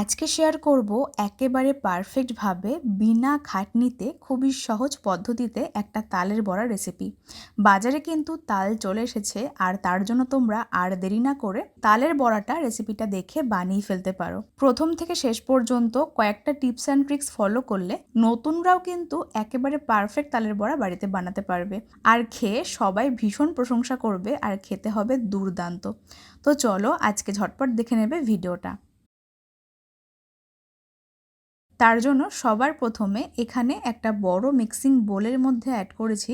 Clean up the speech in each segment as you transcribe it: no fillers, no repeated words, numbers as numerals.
আজকে শেয়ার করব একেবারে পারফেক্টভাবে বিনা খাটনিতে খুবই সহজ পদ্ধতিতে একটা তালের বড়া রেসিপি। বাজারে কিন্তু তাল চলে এসেছে আর তার জন্য তোমরা আর দেরি না করে তালের বড়াটা রেসিপিটা দেখে বানিয়ে ফেলতে পারো। প্রথম থেকে শেষ পর্যন্ত কয়েকটা টিপস অ্যান্ড ট্রিক্স ফলো করলে নতুনরাও কিন্তু একেবারে পারফেক্ট তালের বড়া বাড়িতে বানাতে পারবে আর খেয়ে সবাই ভীষণ প্রশংসা করবে আর খেতে হবে দুর্দান্ত। তো চলো আজকে ঝটপট দেখে নেবে ভিডিওটা। তার জন্য সবার প্রথমে এখানে একটা বড় মিক্সিং বোলের মধ্যে অ্যাড করেছি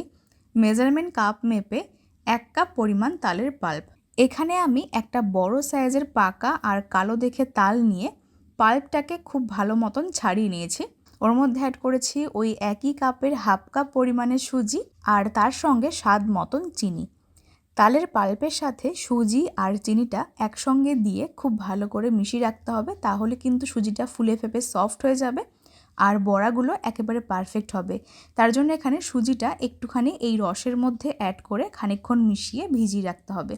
মেজারমেন্ট কাপ মেপে 1 কাপ পরিমাণ তালের পাল্প। এখানে আমি একটা বড় সাইজের পাকা আর কালো দেখে তাল নিয়ে পাল্পটাকে খুব ভালো মতন ছাড়িয়ে নিয়েছি। ওর মধ্যে অ্যাড করেছি ওই একই কাপের হাফ কাপ পরিমাণের সুজি আর তার সঙ্গে স্বাদ মতন চিনি। তালের পাল্পের সাথে সুজি আর চিনিটা একসঙ্গে দিয়ে খুব ভালো করে মিশিয়ে রাখতে হবে, তাহলে কিন্তু সুজিটা ফুলে ফেপে সফট হয়ে যাবে আর বড়াগুলো একেবারে পারফেক্ট হবে। তার জন্য এখানে সুজিটা একটুখানি এই রসের মধ্যে অ্যাড করে খানিকক্ষণ মিশিয়ে ভিজিয়ে রাখতে হবে।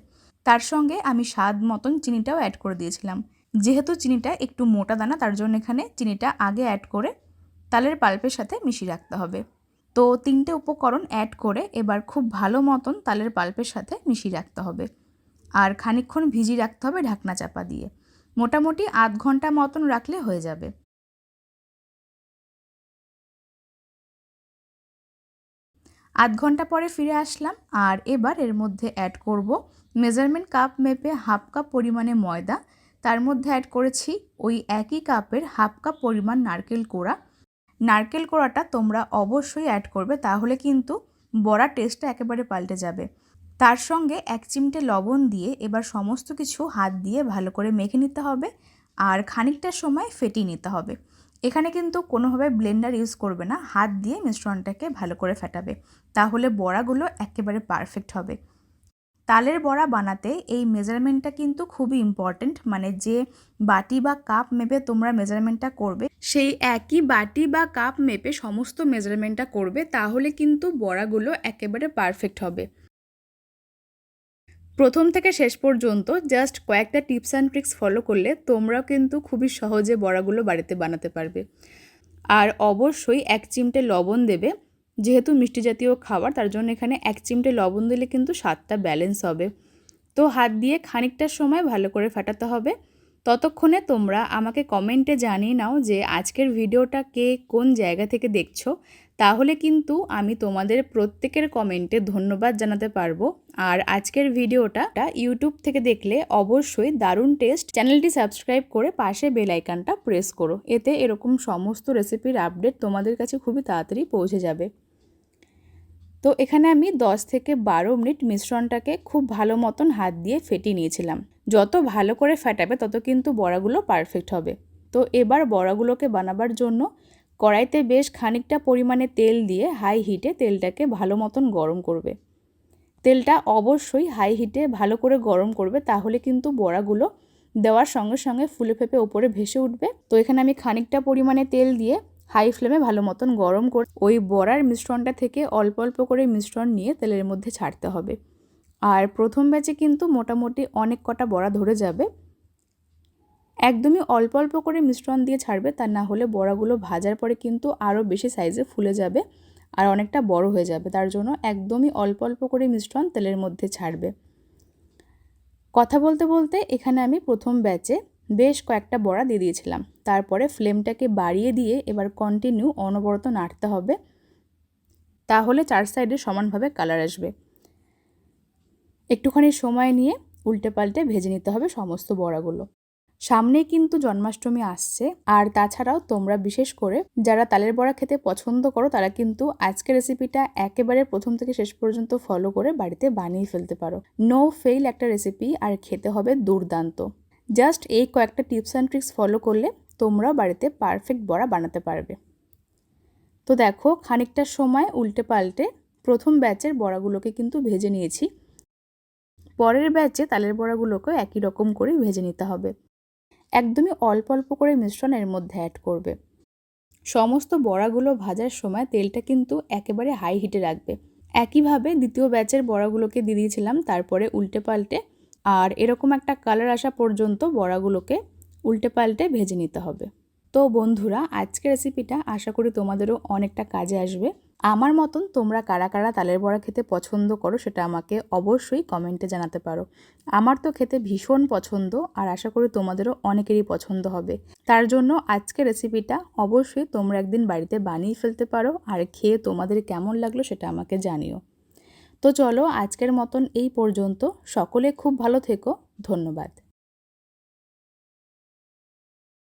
তার সঙ্গে আমি স্বাদ মতন চিনিটাও অ্যাড করে দিয়েছিলাম। যেহেতু চিনিটা একটু মোটা দানা, তার জন্য এখানে চিনিটা আগে অ্যাড করে তালের পাল্পের সাথে মিশিয়ে রাখতে হবে। তো 3টে উপকরণ অ্যাড করে এবার খুব ভালো মতন তালের পাল্পের সাথে মিশিয়ে রাখতে হবে আর খানিকক্ষণ ভিজিয়ে রাখতে হবে ঢাকনা চাপা দিয়ে। মোটামুটি আধ ঘন্টা মতন রাখলে হয়ে যাবে। আধ ঘন্টা পরে ফিরে আসলাম আর এবার এর মধ্যে অ্যাড করব মেজারমেন্ট কাপ মেপে হাফ কাপ পরিমাণে ময়দা। তার মধ্যে অ্যাড করেছি ওই একই কাপের হাফ কাপ পরিমাণ নারকেল কোড়া। নারকেল কোড়াটা তোমরা অবশ্যই অ্যাড করবে, তাহলে কিন্তু বড়া টেস্টটা একেবারে পাল্টে যাবে। তার সঙ্গে 1 চিমটে লবণ দিয়ে এবার সমস্ত কিছু হাত দিয়ে ভালো করে মেখে নিতে হবে আর খানিকটা সময় ফেটিয়ে নিতে হবে। এখানে কিন্তু কোনোভাবে ব্লেন্ডার ইউজ করবে না, হাত দিয়ে মিশ্রণটাকে ভালো করে ফেটাবে, তাহলে বড়াগুলো একেবারে পারফেক্ট হবে। তালের বড়া বানাতে এই মেজারমেন্টটা কিন্তু খুবই ইম্পর্ট্যান্ট, মানে যে বাটি বা কাপ মেপে তোমরা মেজারমেন্টটা করবে সেই একই বাটি বা কাপ মেপে সমস্ত মেজারমেন্টটা করবে, তাহলে কিন্তু বড়াগুলো একেবারে পারফেক্ট হবে। প্রথম থেকে শেষ পর্যন্ত জাস্ট কয়েকটা টিপস অ্যান্ড ট্রিক্স ফলো করলে তোমরাও কিন্তু খুবই সহজে বড়াগুলো বাড়িতে বানাতে পারবে। আর অবশ্যই 1 চিমটে লবণ দেবে, যেহেতু মিষ্টি জাতীয় খাবার তার জন্য এখানে 1 চিমটে লবণ দিলে কিন্তু স্বাদটা ব্যালেন্স হবে। তো হাত দিয়ে খানিকটা সময় ভালো করে ফাটাতে হবে। ততক্ষণে তোমরা আমাকে কমেন্টে জানিয়ে নাও যে আজকের ভিডিওটা কে কোন জায়গা থেকে দেখছো, তাহলে কিন্তু আমি তোমাদের প্রত্যেকের কমেন্টে ধন্যবাদ জানাতে পারবো। আর আজকের ভিডিওটা ইউটিউব থেকে দেখলে অবশ্যই দারুণ টেস্ট চ্যানেলটি সাবস্ক্রাইব করে পাশে বেল আইকনটা প্রেস করো, এতে এরকম সমস্ত রেসিপির আপডেট তোমাদের কাছে খুবই তাড়াতাড়ি পৌঁছে যাবে। তো এখানে আমি 10 থেকে 12 মিনিট মিশ্রণটাকে খুব ভালো মতন হাত দিয়ে ফেটিয়ে নিয়েছিলাম। যত ভালো করে ফেটাবে তত কিন্তু বড়াগুলো পারফেক্ট হবে। তো এবার বড়াগুলোকে বানাবার জন্য কড়াইতে বেশ খানিকটা পরিমাণে তেল দিয়ে হাই হিটে তেলটাকে ভালো মতন গরম করবে। তেলটা অবশ্যই হাই হিটে ভালো করে গরম করবে, তাহলে কিন্তু বড়াগুলো দেওয়ার সঙ্গে সঙ্গে ফুলে ফেপে ওপরে ভেসে উঠবে। তো এখানে আমি খানিকটা পরিমাণে তেল দিয়ে হাই ফ্লেমে ভালো মতন গরম করে ওই বড়ার মিশ্রণটা থেকে অল্প অল্প করে মিশ্রণ নিয়ে তেলের মধ্যে ছাড়তে হবে। আর প্রথম ব্যাচে কিন্তু মোটামুটি অনেক কটা বড়া ধরে যাবে। একদমই অল্প অল্প করে মিশ্রণ দিয়ে ছাড়বে, তা না হলে বড়াগুলো ভাজার পরে কিন্তু আরও বেশি সাইজে ফুলে যাবে আর অনেকটা বড় হয়ে যাবে। তার জন্য একদমই অল্প অল্প করে মিশ্রণ তেলের মধ্যে ছাড়বে। কথা বলতে বলতে এখানে আমি প্রথম ব্যাচে বেশ কয়েকটা বড়া দিয়ে দিয়েছিলাম। তারপরে ফ্লেমটাকে বাড়িয়ে দিয়ে এবার কন্টিনিউ অনবরত নাড়তে হবে, তাহলে 4 সাইডে সমানভাবে কালার আসবে। একটুখানি সময় নিয়ে উল্টে পাল্টে ভেজে নিতে হবে সমস্ত বড়াগুলো। সামনেই কিন্তু জন্মাষ্টমী আসছে, আর তাছাড়াও তোমরা বিশেষ করে যারা তালের বড়া খেতে পছন্দ করো তারা কিন্তু আজকের রেসিপিটা একেবারে প্রথম থেকে শেষ পর্যন্ত ফলো করে বাড়িতে বানিয়ে ফেলতে পারো। নো ফেইল একটা রেসিপি, আর খেতে হবে দুর্দান্ত। জাস্ট এই কয়েকটা টিপস অ্যান্ড ট্রিক্স ফলো করলে তোমরা বাড়িতে পারফেক্ট বড়া বানাতে পারবে। তো দেখো খানিকটা সময় উল্টে পাল্টে প্রথম ব্যাচের বড়াগুলোকে কিন্তু ভেজে নিয়েছি। পরের ব্যাচে তালের বড়াগুলোকেও একই রকম করে ভেজে নিতে হবে। একদমই অল্প অল্প করে মিশ্রণ এর মধ্যে অ্যাড করবে। সমস্ত বড়াগুলো ভাজার সময় তেলটা কিন্তু একেবারে হাই হিটে রাখবে। একইভাবে দ্বিতীয় ব্যাচের বড়াগুলোকে দিয়ে দিয়েছিলাম, তারপরে উল্টে পাল্টে আর এরকম একটা কালার আসা পর্যন্ত বড়াগুলোকে উল্টে পাল্টে ভেজে নিতে হবে। তো বন্ধুরা, আজকের রেসিপিটা আশা করি তোমাদেরও অনেকটা কাজে আসবে। আমার মতন তোমরা কারা কারা তালের বড়া খেতে পছন্দ করো সেটা আমাকে অবশ্যই কমেন্টে জানাতে পারো। আমার তো খেতে ভীষণ পছন্দ, আর আশা করি তোমাদেরও অনেকেরই পছন্দ হবে। তার জন্য আজকের রেসিপিটা অবশ্যই তোমরা একদিন বাড়িতে বানিয়ে ফেলতে পারো, আর খেয়ে তোমাদের কেমন লাগলো সেটা আমাকে জানিও। তো চলো আজকের মতন এই পর্যন্ত। সকলে খুব ভালো থেকো। ধন্যবাদ।